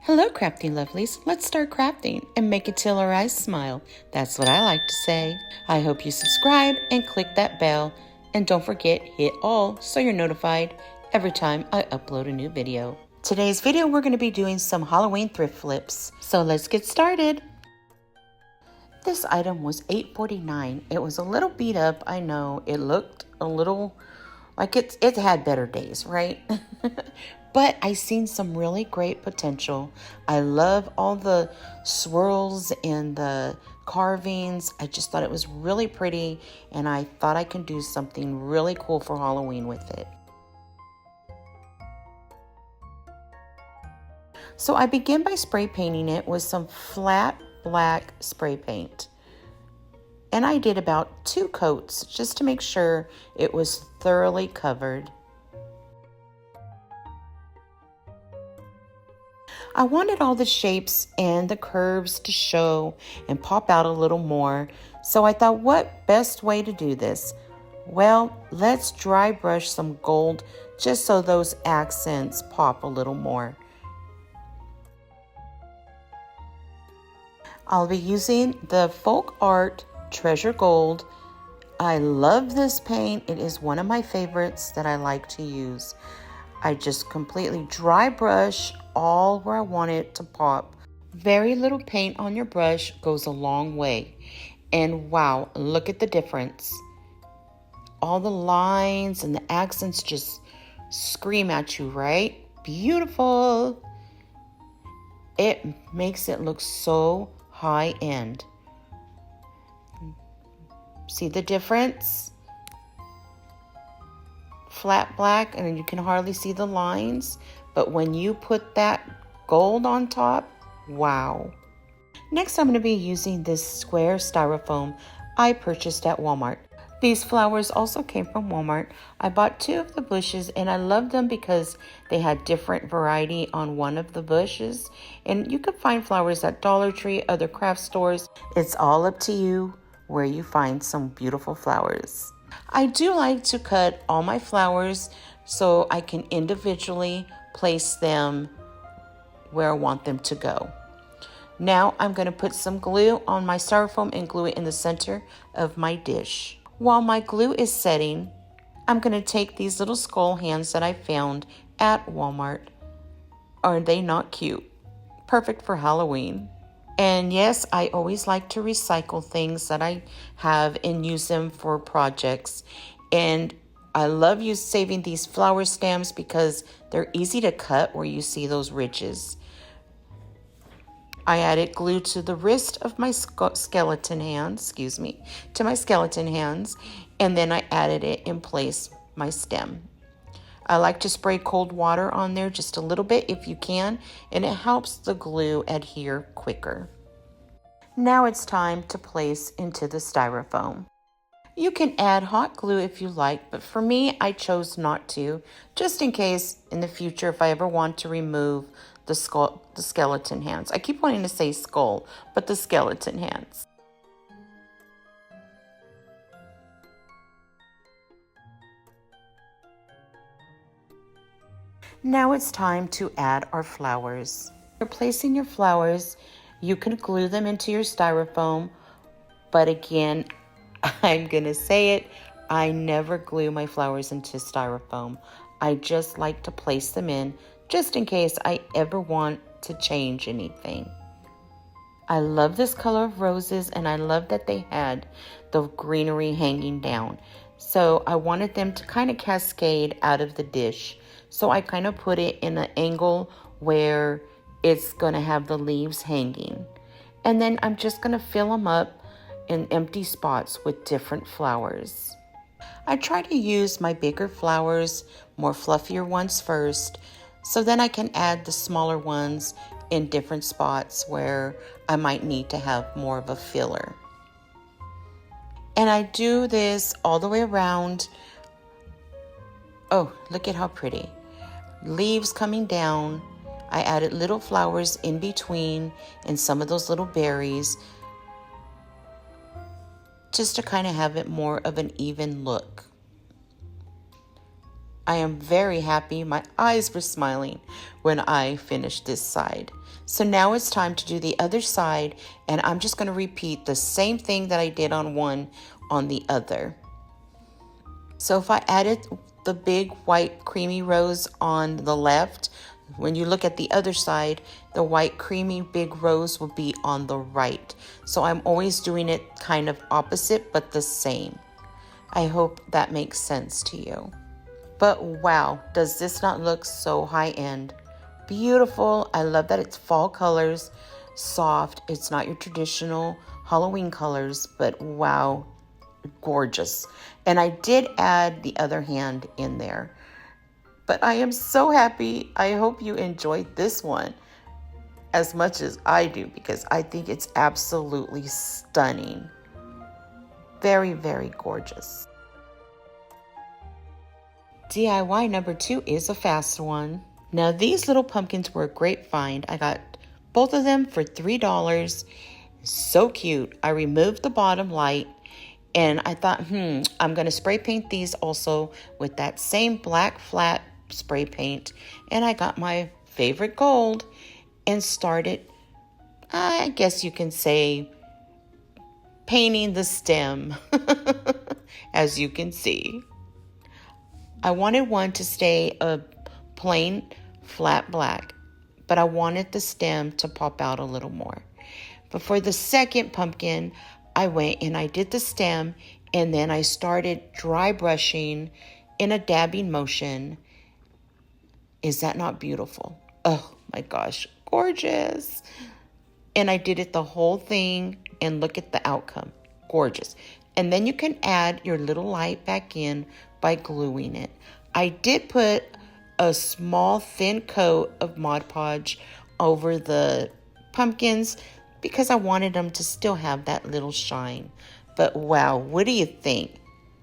Hello, crafty lovelies. Let's start crafting and make it till our eyes smile. That's what I like to say. I hope you subscribe and click that bell. And don't forget, hit all so you're notified every time I upload a new video. Today's video, we're going to be doing some Halloween thrift flips. So let's get started. This item was $8.49. It was a little beat up, I know. It looked a little like it had better days, right? But I seen some really great potential. I love all the swirls and the carvings. I just thought it was really pretty, and I thought I could do something really cool for Halloween with it. So I began by spray painting it with some flat black spray paint. And I did about 2 coats just to make sure it was thoroughly covered. I wanted all the shapes and the curves to show and pop out a little more. So I thought, what best way to do this? Well, let's dry brush some gold just so those accents pop a little more. I'll be using the Folk Art Treasure Gold. I love this paint. It is one of my favorites that I like to use. I just completely dry brush all where I want it to pop. Very little paint on your brush goes a long way. And wow, look at the difference. All the lines and the accents just scream at you, right? Beautiful. It makes it look so high end. See the difference? Flat black, and you can hardly see the lines, but when you put that gold on top, wow. Next, I'm going to be using this square styrofoam I purchased at Walmart. These flowers also came from Walmart. I bought 2 of the bushes, and I loved them because they had different variety on one of the bushes. And you can find flowers at Dollar Tree, other craft stores. It's all up to you where you find some beautiful flowers. I do like to cut all my flowers so I can individually place them where I want them to go. Now I'm going to put some glue on my styrofoam and glue it in the center of my dish. While my glue is setting, I'm going to take these little skull hands that I found at Walmart. Are they not cute? Perfect for Halloween. And yes, I always like to recycle things that I have and use them for projects. And I love saving these flower stems because they're easy to cut where you see those ridges. I added glue to the wrist of my skeleton hands, to my skeleton hands, and then I added it in place, my stem. I like to spray cold water on there just a little bit if you can, and it helps the glue adhere quicker. Now it's time to place into the styrofoam. You can add hot glue if you like, but for me, I chose not to, just in case in the future if I ever want to remove the skeleton hands. I keep wanting to say skull, but the skeleton hands. Now it's time to add our flowers. You're placing your flowers, you can glue them into your styrofoam, but again, I'm gonna say it, I never glue my flowers into styrofoam. I just like to place them in, just in case I ever want to change anything. I love this color of roses, and I love that they had the greenery hanging down. So I wanted them to kind of cascade out of the dish. So I kind of put it in an angle where it's going to have the leaves hanging. And then I'm just going to fill them up in empty spots with different flowers. I try to use my bigger flowers, more fluffier ones first, so then I can add the smaller ones in different spots where I might need to have more of a filler. And I do this all the way around. Oh, look at how pretty. Leaves coming down. I added little flowers in between and some of those little berries just to kind of have it more of an even look. I am very happy. My eyes were smiling when I finished this side. So now it's time to do the other side, and I'm just going to repeat the same thing that I did on one on the other. So if I added the big white creamy rose on the left, when you look at the other side, the white creamy big rose will be on the right. So I'm always doing it kind of opposite but the same. I hope that makes sense to you. But wow, does this not look so high-end? Beautiful. I love that it's fall colors, soft. It's not your traditional Halloween colors, but wow, gorgeous. And I did add the other hand in there. But I am so happy. I hope you enjoyed this one as much as I do, because I think it's absolutely stunning. Very, very gorgeous. DIY number 2 is a fast one. Now these little pumpkins were a great find. I got both of them for $3. So cute. I removed the bottom light and I thought, I'm going to spray paint these also with that same black flat spray paint. And I got my favorite gold and started, I guess you can say, painting the stem, as you can see. I wanted one to stay a plain flat black, but I wanted the stem to pop out a little more. But for the second pumpkin, I went and I did the stem, and then I started dry brushing in a dabbing motion. Is that not beautiful? Oh my gosh, gorgeous. And I did it the whole thing, and look at the outcome. Gorgeous. And then you can add your little light back in by gluing it. I did put a small thin coat of Mod Podge over the pumpkins because I wanted them to still have that little shine. But wow, what do you think?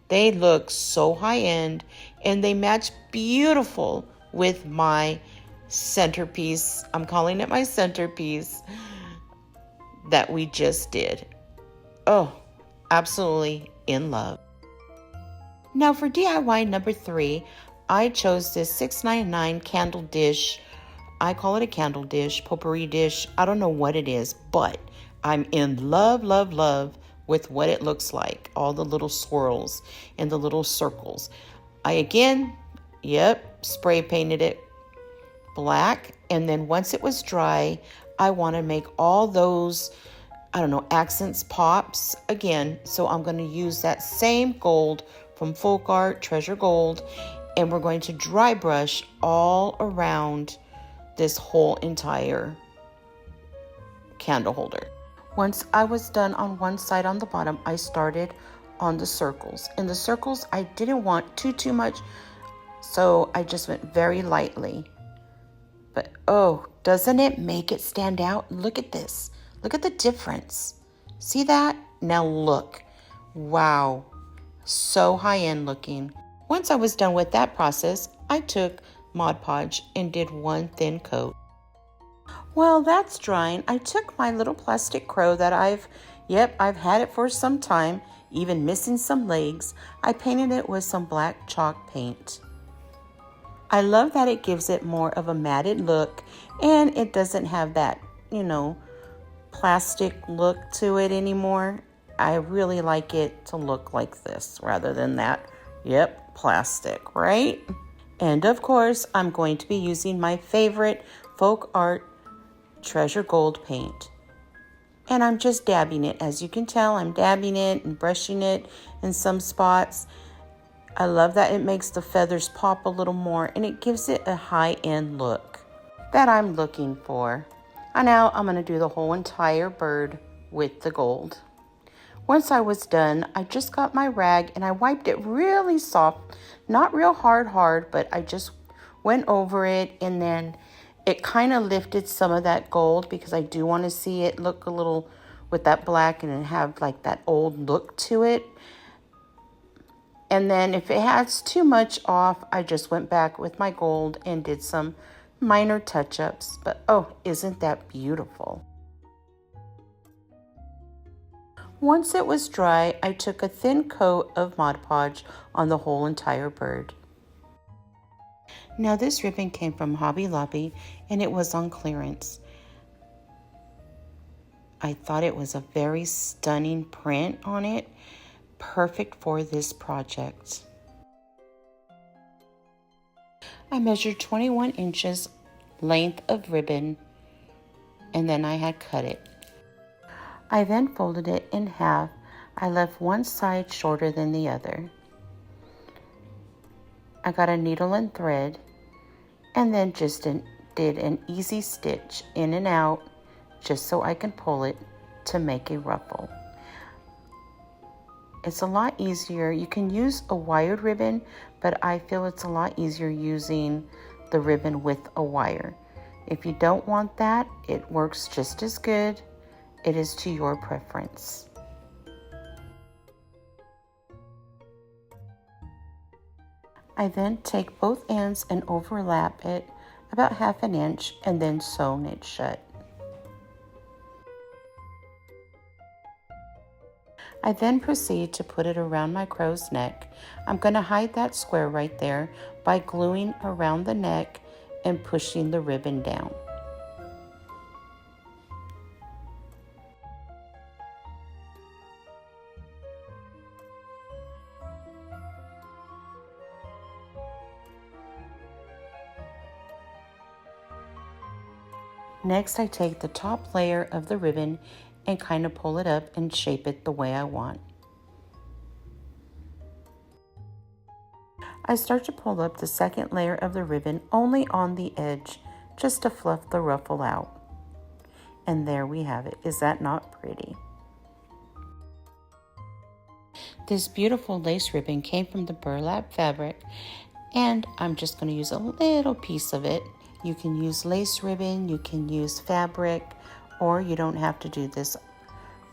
They look so high-end, and they match beautiful with my centerpiece. I'm calling it my centerpiece that we just did. Oh, absolutely in love. Now for DIY number 3, I chose this $6.99 candle dish. I call it a candle dish, potpourri dish. I don't know what it is, but I'm in love, love, love with what it looks like. All the little swirls and the little circles. I again, spray painted it black. And then once it was dry, I want to make all those, accents, pops again. So I'm going to use that same gold from Folk Art, Treasure Gold, and we're going to dry brush all around this whole entire candle holder. Once I was done on one side on the bottom, I started on the circles. In the circles, I didn't want too much, so I just went very lightly. But oh, doesn't it make it stand out? Look at this. Look at the difference. See that? Now look. Wow. So high-end looking. Once I was done with that process, I took Mod Podge and did one thin coat. Well, that's drying. I took my little plastic crow that I've had it for some time, even missing some legs. I painted it with some black chalk paint. I love that it gives it more of a matted look, and it doesn't have that, plastic look to it anymore. I really like it to look like this rather than that, plastic, right? And of course, I'm going to be using my favorite Folk Art Treasure Gold paint. And I'm just dabbing it. As you can tell, I'm dabbing it and brushing it in some spots. I love that it makes the feathers pop a little more, and it gives it a high-end look that I'm looking for. And now I'm going to do the whole entire bird with the gold. Once I was done, I just got my rag and I wiped it really soft, not real hard, but I just went over it, and then it kind of lifted some of that gold because I do want to see it look a little with that black and have like that old look to it. And then if it has too much off, I just went back with my gold and did some minor touch-ups. But oh, isn't that beautiful? Once it was dry, I took a thin coat of Mod Podge on the whole entire bird. Now this ribbon came from Hobby Lobby and it was on clearance. I thought it was a very stunning print on it, perfect for this project. I measured 21 inches length of ribbon and then I had cut it. I then folded it in half. I left one side shorter than the other. I got a needle and thread and then just did an easy stitch in and out just so I can pull it to make a ruffle. It's a lot easier. You can use a wired ribbon, but I feel it's a lot easier using the ribbon with a wire. If you don't want that, it works just as good. It is to your preference. I then take both ends and overlap it about 1/2 inch and then sew it shut. I then proceed to put it around my crow's neck. I'm going to hide that square right there by gluing around the neck and pushing the ribbon down. Next, I take the top layer of the ribbon and kind of pull it up and shape it the way I want. I start to pull up the second layer of the ribbon only on the edge, just to fluff the ruffle out. And there we have it. Is that not pretty? This beautiful lace ribbon came from the burlap fabric, and I'm just going to use a little piece of it. You can use lace ribbon, you can use fabric, or you don't have to do this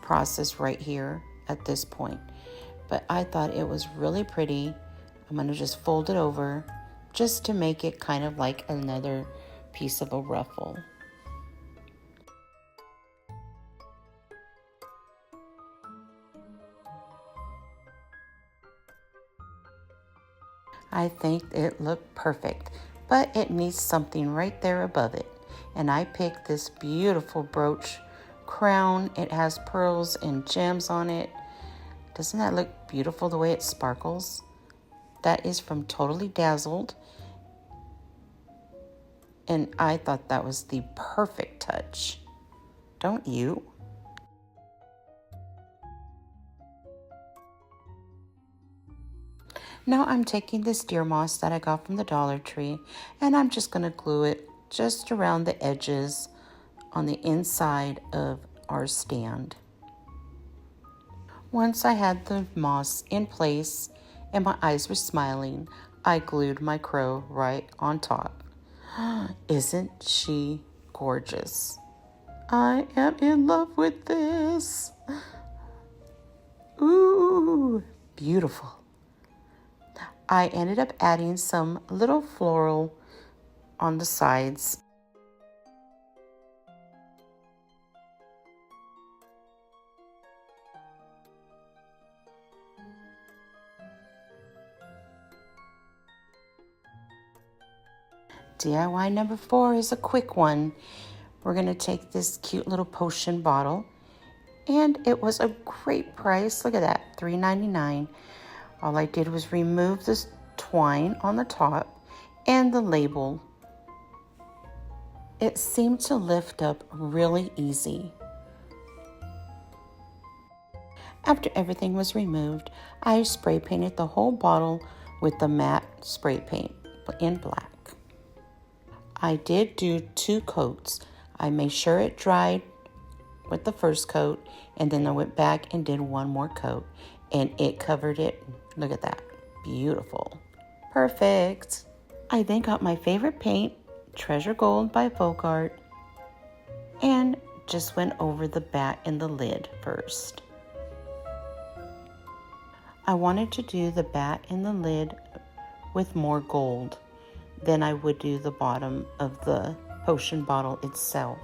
process right here at this point. But I thought it was really pretty. I'm going to just fold it over just to make it kind of like another piece of a ruffle. I think it looked perfect, but it needs something right there above it. And I picked this beautiful brooch crown. It has pearls and gems on it. Doesn't that look beautiful the way it sparkles? That is from Totally Dazzled. And I thought that was the perfect touch. Don't you? Now I'm taking this deer moss that I got from the Dollar Tree, and I'm just going to glue it just around the edges on the inside of our stand. Once I had the moss in place and my eyes were smiling, I glued my crow right on top. Isn't she gorgeous? I am in love with this. Ooh, beautiful. I ended up adding some little floral on the sides. DIY number 4 is a quick one. We're going to take this cute little potion bottle, and it was a great price. Look at that, $3.99. All I did was remove this twine on the top and the label. It seemed to lift up really easy. After everything was removed, I spray painted the whole bottle with the matte spray paint in black. I did do 2 coats. I made sure it dried with the first coat, and then I went back and did 1 more coat, and it covered it. Look at that. Beautiful. Perfect. I then got my favorite paint, Treasure Gold by Folk Art, and just went over the back and the lid first. I wanted to do the back and the lid with more gold than I would do the bottom of the potion bottle itself.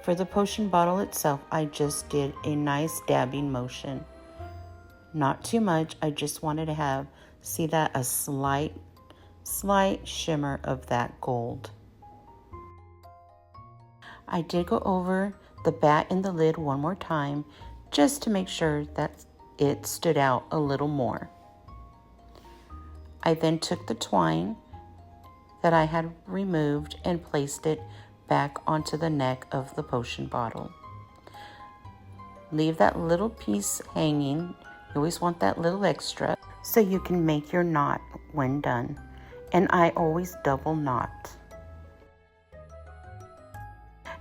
For the potion bottle itself, I just did a nice dabbing motion. Not too much. I just wanted to have, see that, a slight slight shimmer of that gold. I did go over the bat and the lid one more time just to make sure that it stood out a little more. I then took the twine that I had removed and placed it back onto the neck of the potion bottle. Leave that little piece hanging. You always want that little extra so you can make your knot when done. And I always double knot.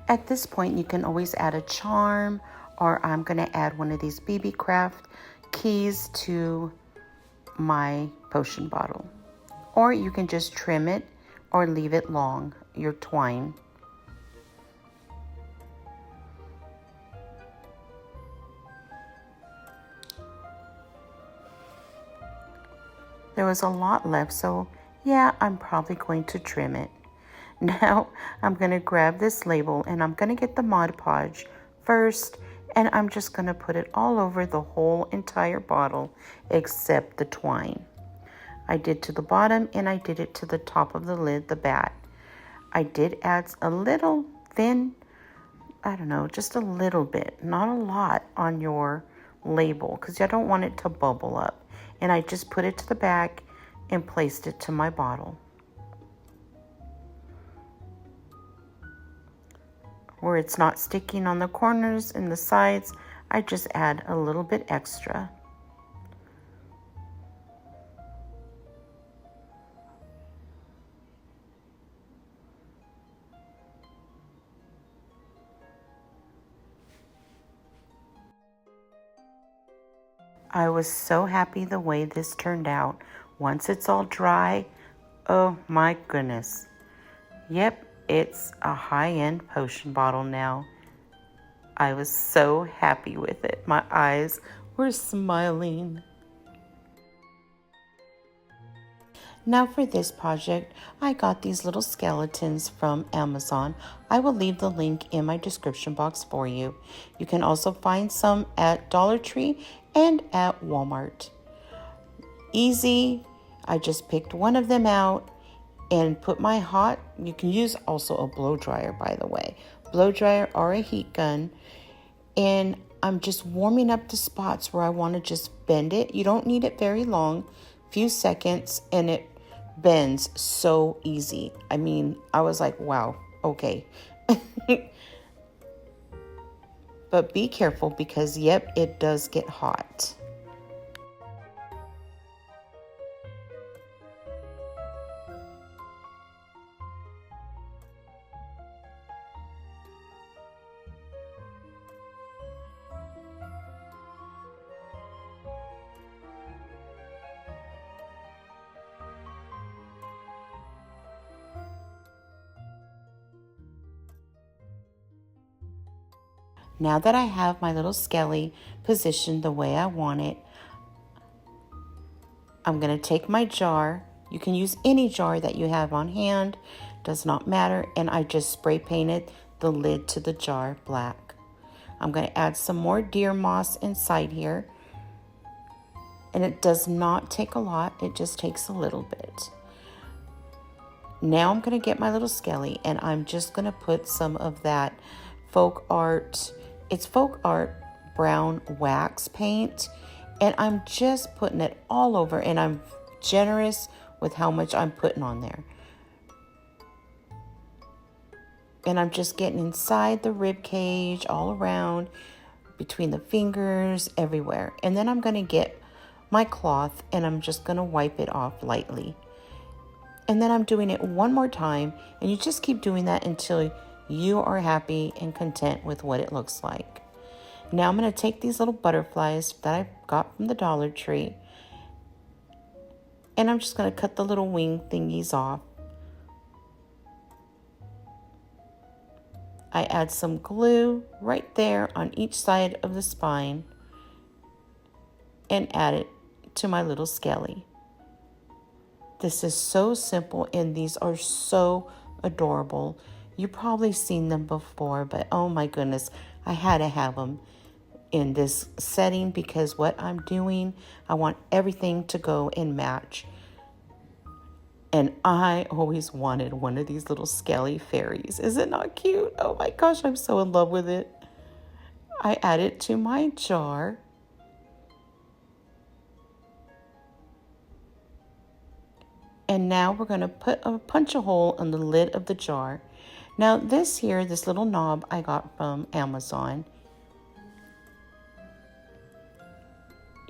At this point, you can always add a charm, or I'm going to add one of these BB Craft keys to my potion bottle. Or you can just trim it or leave it long, your twine. There was a lot left, so yeah, I'm probably going to trim it. Now, I'm going to grab this label and I'm going to get the Mod Podge first, and I'm just going to put it all over the whole entire bottle except the twine. I did to the bottom and I did it to the top of the lid, the bat. I did add a little thin, I don't know, just a little bit, not a lot on your label because I don't want it to bubble up. And I just put it to the back and placed it to my bottle. Where it's not sticking on the corners and the sides, I just add a little bit extra. I was so happy the way this turned out. Once it's all dry, oh my goodness. Yep, it's a high-end potion bottle now. I was so happy with it. My eyes were smiling. Now for this project, I got these little skeletons from Amazon. I will leave the link in my description box for you. You can also find some at Dollar Tree and at Walmart. Easy. I just picked one of them out and put my hot, you can use also a blow dryer, by the way, blow dryer or a heat gun. And I'm just warming up the spots where I want to just bend it. You don't need it very long, few seconds, and it bends so easy. I mean, I was like, wow, okay. But be careful because, yep, it does get hot. Now that I have my little skelly positioned the way I want it, I'm going to take my jar. You can use any jar that you have on hand, does not matter. And I just spray painted the lid to the jar black. I'm going to add some more deer moss inside here. And it does not take a lot, it just takes a little bit. Now I'm going to get my little skelly and I'm just going to put some of that folk art. It's folk art brown wax paint, and I'm just putting it all over, and I'm generous with how much I'm putting on there. And I'm just getting inside the rib cage, all around, between the fingers, everywhere. And then I'm going to get my cloth and I'm just going to wipe it off lightly. And then I'm doing it one more time, and you just keep doing that until you are happy and content with what it looks like. Now I'm going to take these little butterflies that I got from the Dollar Tree, and I'm just going to cut the little wing thingies off. I add some glue right there on each side of the spine and add it to my little skelly. This is so simple, and these are so adorable. You've probably seen them before, but oh my goodness, I had to have them in this setting because what I'm doing, I want everything to go and match. And I always wanted one of these little scaly fairies. Is it not cute? Oh my gosh, I'm so in love with it. I add it to my jar. And now we're going to punch a hole in the lid of the jar. Now this here, this little knob I got from Amazon.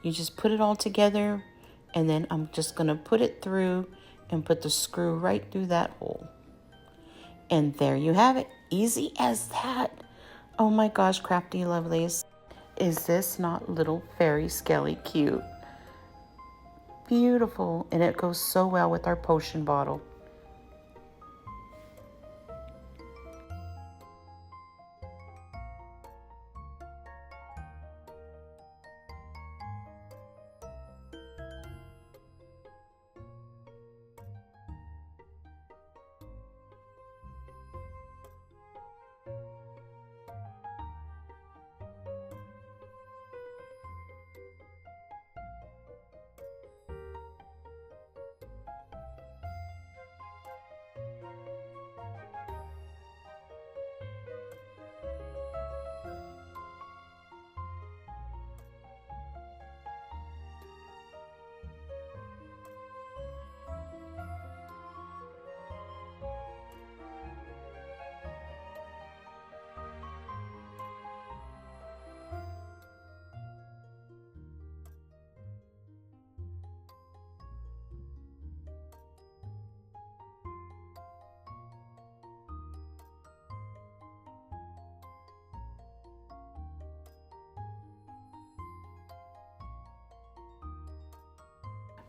You just put it all together, and then I'm just going to put it through and put the screw right through that hole. And there you have it. Easy as that. Oh my gosh, crafty lovelies. Is this not little fairy skelly cute? Beautiful. And it goes so well with our potion bottle.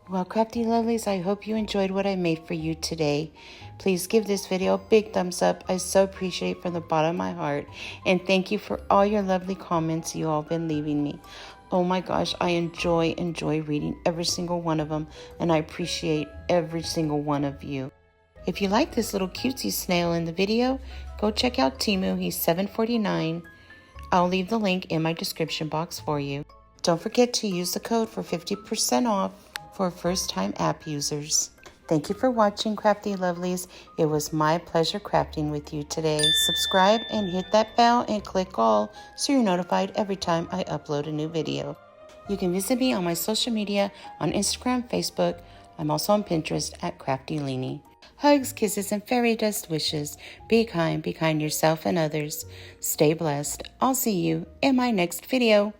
Well, crafty lovelies, I hope you enjoyed what I made for you today. Please give this video a big thumbs up. I so appreciate it from the bottom of my heart. And thank you for all your lovely comments you all been leaving me. Oh my gosh, I enjoy reading every single one of them. And I appreciate every single one of you. If you like this little cutesy snail in the video, go check out Temu. He's $7.49. I'll leave the link in my description box for you. Don't forget to use the code for 50% off for first-time app users. Thank you for watching, crafty lovelies. It was my pleasure crafting with you today. Subscribe and hit that bell and click all so you're notified every time I upload a new video. You can visit me on my social media on Instagram, Facebook. I'm also on Pinterest at Crafty Leanie. Hugs, kisses, and fairy dust wishes. Be kind yourself and others. Stay blessed. I'll see you in my next video.